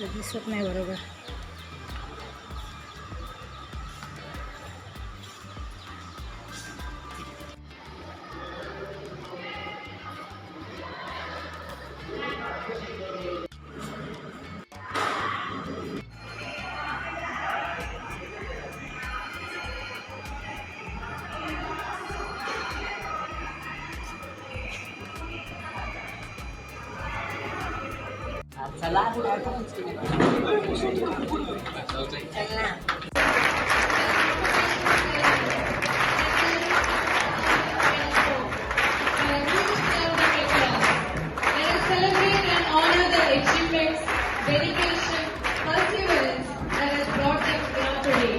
दिसत नाही बरोबर. चला celebrate and honor the achievements, dedication, perseverance that has brought them here today.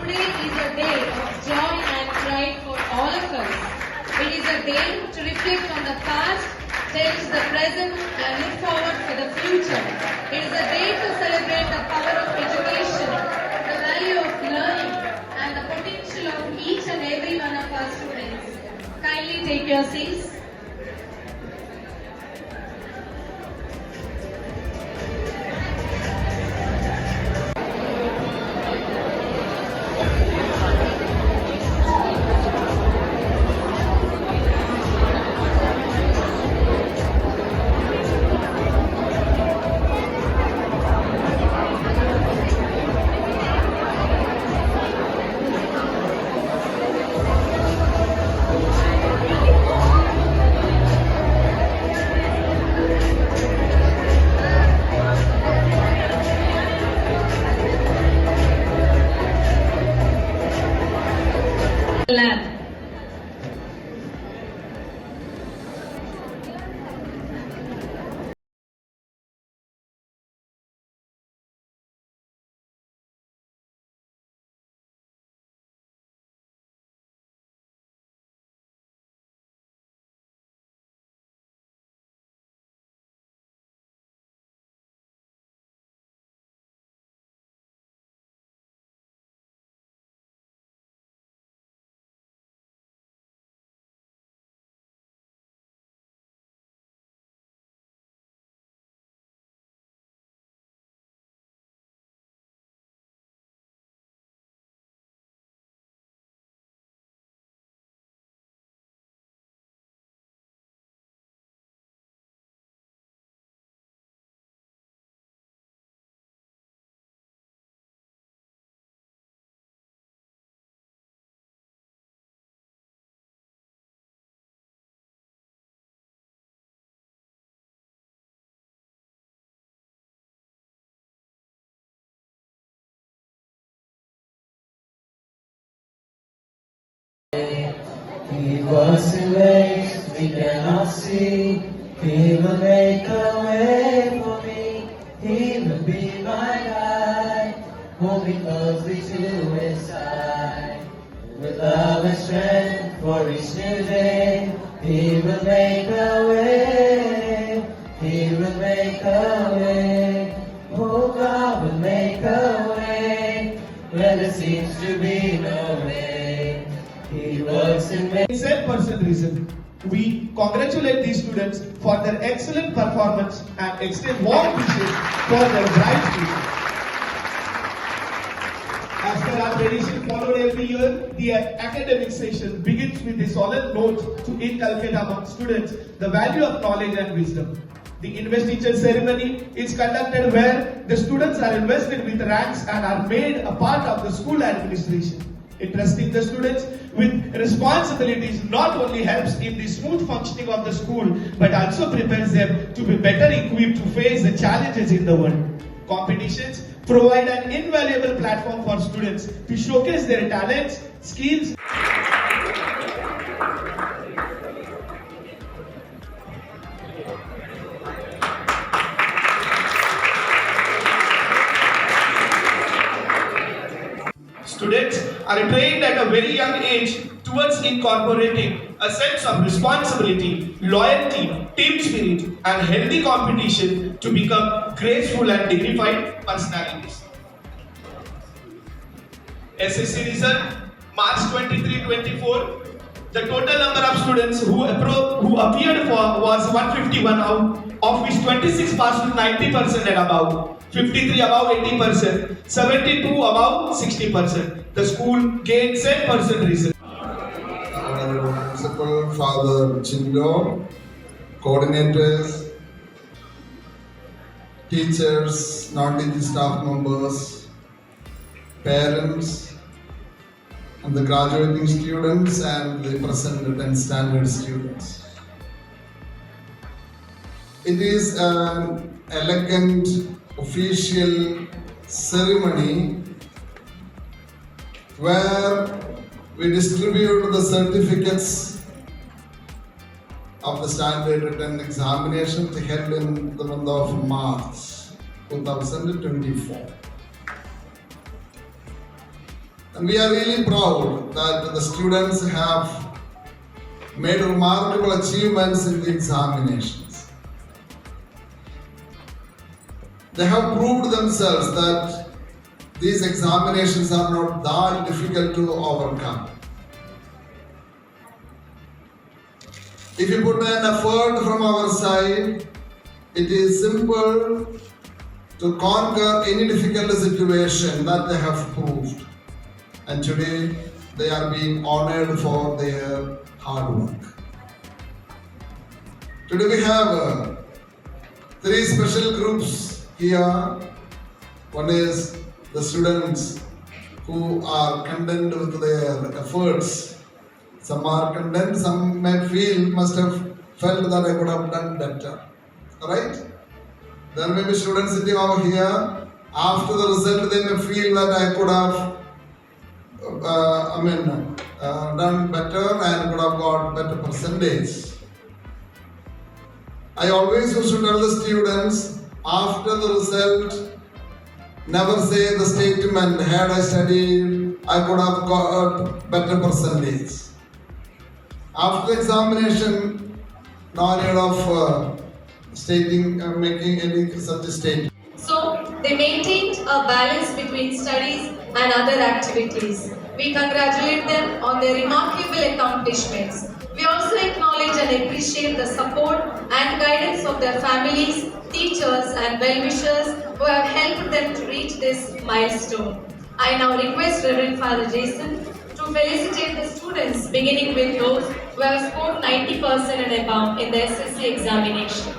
Today is a day of joy and pride for all of us. It is a day to reflect on the past, cherish the present and look forward for the future. It is a day to celebrate the power of education, the value of learning and the potential of each and every one of our students. Kindly take your seats. Lab. He was in ways we cannot see. He will make a way for me. He will be my guide, hold me closely to his side. With love and strength for each new day, He will make a way. He will make a way. Oh, God will make a way where there seems to be no way. He works in ways. 7% reason. We congratulate these students for their excellent performance and extend warm wishes for their bright future. As per our tradition followed every year, the academic session begins with a solemn note to inculcate among students the value of knowledge and wisdom. The investiture ceremony is conducted where the students are invested with ranks and are made a part of the school administration. Entrusting the students with responsibilities not only helps in the smooth functioning of the school, but also prepares them to be better equipped to face the challenges in the world. Competitions provide an invaluable platform for students to showcase their talents, skills. Students are trained at a very young age towards incorporating a sense of responsibility, loyalty, team spirit, and healthy competition to become graceful and dignified personalities. SSC result, March 23-24. The total number of students who appeared for was 151 out. of which 26 passed with 90% and above, 53 above 80%, 72 above 60%. The school gained 10% result. Our Principal Father Chindo, coordinators, teachers, non-teaching staff members, parents, and the graduating students and the present 10th standard students. It is an elegant official ceremony where we distribute the certificates of the standard written examination held in the month of March 2024. And we are really proud that the students have made remarkable achievements in the examinations. They have proved themselves that these examinations are not that difficult to overcome. If you put an effort from our side, it is simple to conquer any difficult situation that they have proved. And today they are being honored for their hard work. Today we have three special groups here. One is the students who are content with their efforts. Some are content, some must have felt that I could have done better. Alright? There may be students sitting over here. After the result, they may feel that I could have done better and could have got better percentage. I always used to tell the students, after the result, never say the statement, had I studied, I could have got better percentage. After the examination, no need of making any such statement. So, they maintained a balance between studies and other activities. We congratulate them on their remarkable accomplishments. We also acknowledge and appreciate the support and guidance of their families, teachers and well-wishers who have helped them to reach this milestone. I now request Reverend Father Jason to felicitate the students, beginning with those who have scored 90% and above in the SSC examination.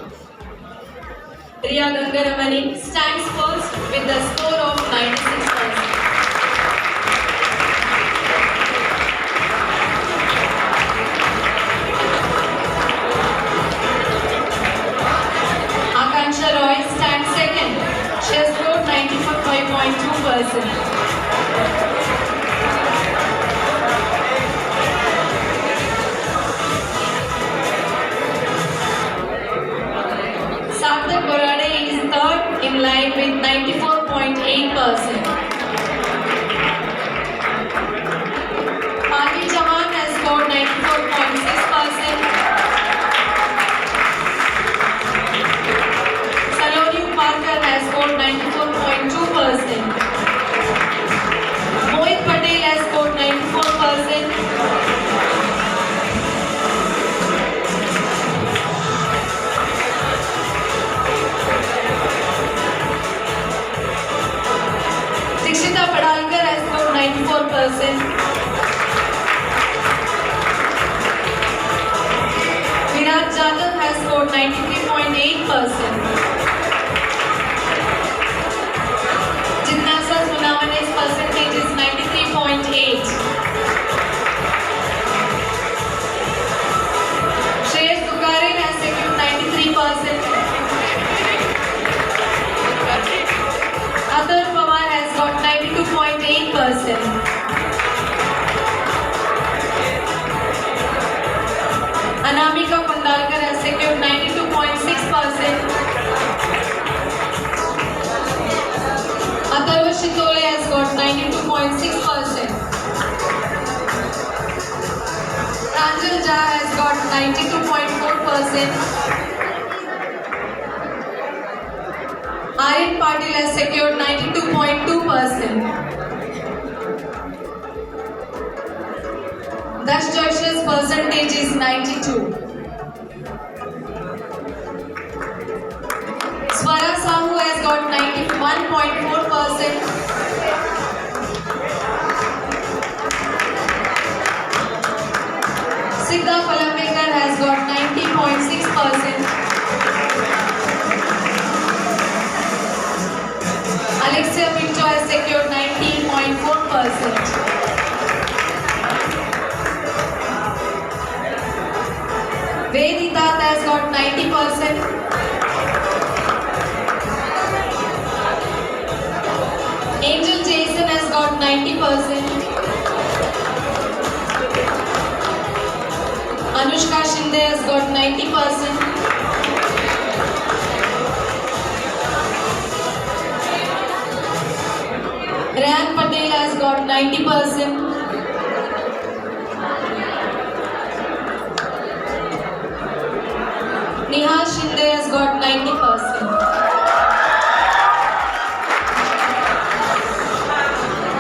Riya Gangaramani stands first with the score of 96%. Roy stands second. She has scored 95.2%. Sarthak Borade is third in line with 94.8%. Pali Jawan has scored 94.6%. Has scored 94.2%. Mohit Patel has scored 94%. Dikshita Padalkar has scored 94%. Virat Jadhav has scored 93.8%. Percentage is 93.8. Shreyas Dukare has secured 93%. Atul Pawar has got 92.8%. Anamika Pandalkar has secured 92.6%. Atharva Shitole has got 92.6%. Pranjal Jha has got 92.4%. Aryan Patil has secured 92.2%. Dash Josh's percentage is 92. 1.4%. Siddha Palampekar has got 90.6%. Alexia Pinto has secured 19.4%. Vedita has got 90%. Angel Jason has got 90%. Anushka Shinde has got 90%. Rayan Patel has got 90%. Nihal Shinde has got 90%.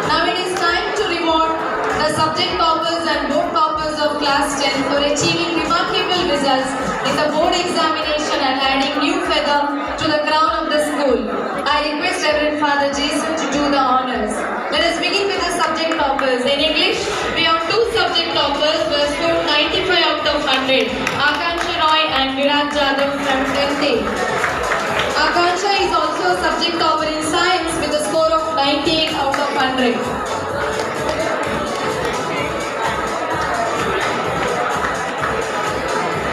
Now it is time to reward the subject toppers and board toppers of class 10 for achieving remarkable results in the board examination and adding new feather to the crown of the school. I request Reverend Father Jason to do the honors. Let us begin with the subject toppers. In English, we have two subject toppers who have scored 95 out of 100. Akansha Roy and Virat Jadhav from 10th A. Akansha is also a subject topper in science with a score of 98 out of 100.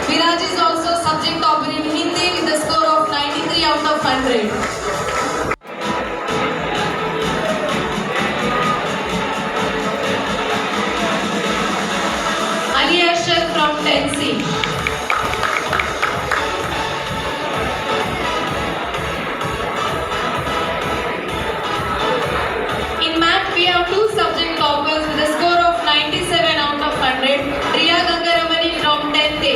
Viraj is also a subject topper in Hindi with a score of 93 out of 100. Ali Arshad from 10C. In math, we have two subject toppers with a score of 97 out of 100. Riya Gangaramani from 10th A.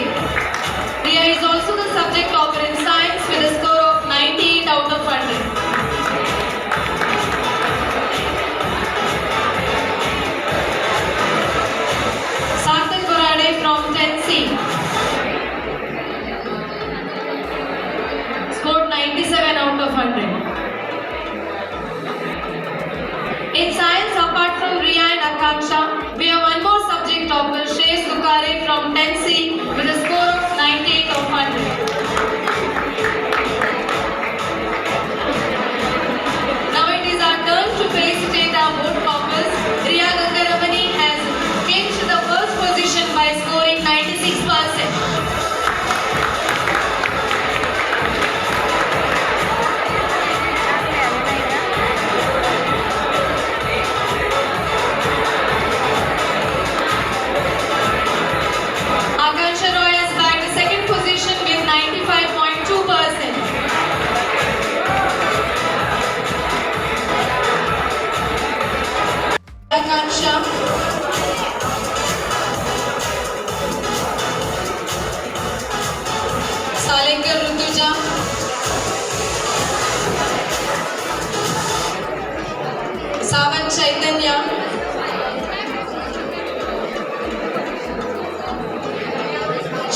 Riya is also the subject topper in science with a score of 98 out of 100. Sarthak Borade from 10C. Scored 97 out of 100. In science, apart from Riya and Akanksha, we have one more subject topper, Shreyas Dukare from 10C with a score of 98 of 100. Now it is our turn to felicitate our board toppers. Riya Gangaramani has clinched the first position by scoring 96%. Akansha Roy has bagged the second position with 95.2%. Akansha. Salekar Rutuja. Savan Chaitanya.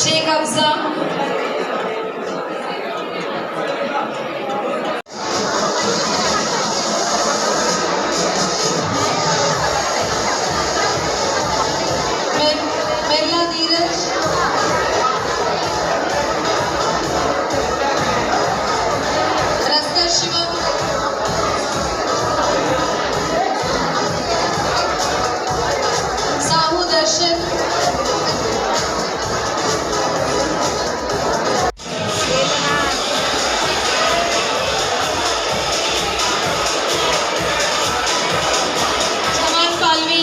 Sheikh Afza. Merla Dheeraj. Raskar Shivam. Sahu Darshan. Saman Palvi.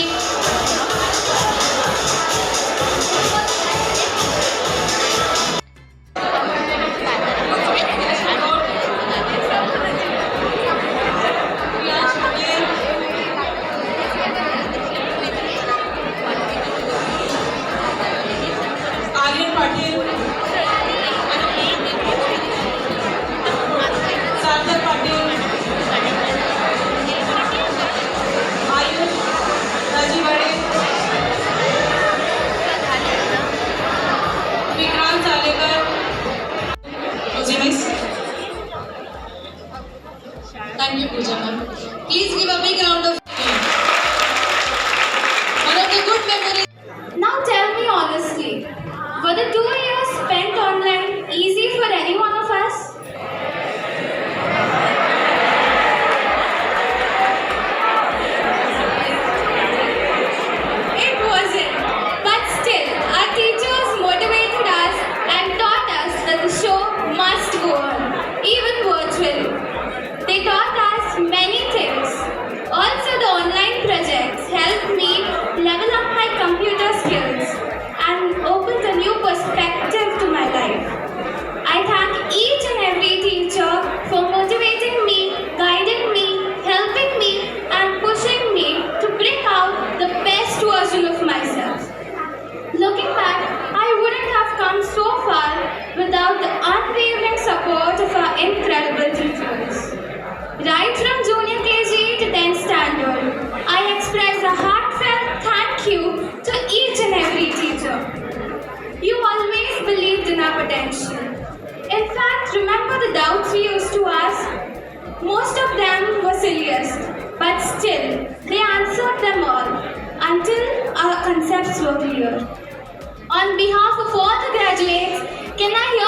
Aryan Patil. Sarthak Patil. Ayush Rajivade. Vikrant Salekar. Thank you. enough attention. In fact, remember the doubts we used to ask? Most of them were silliest, but still, they answered them all until our concepts were clear. On behalf of all the graduates, can I hear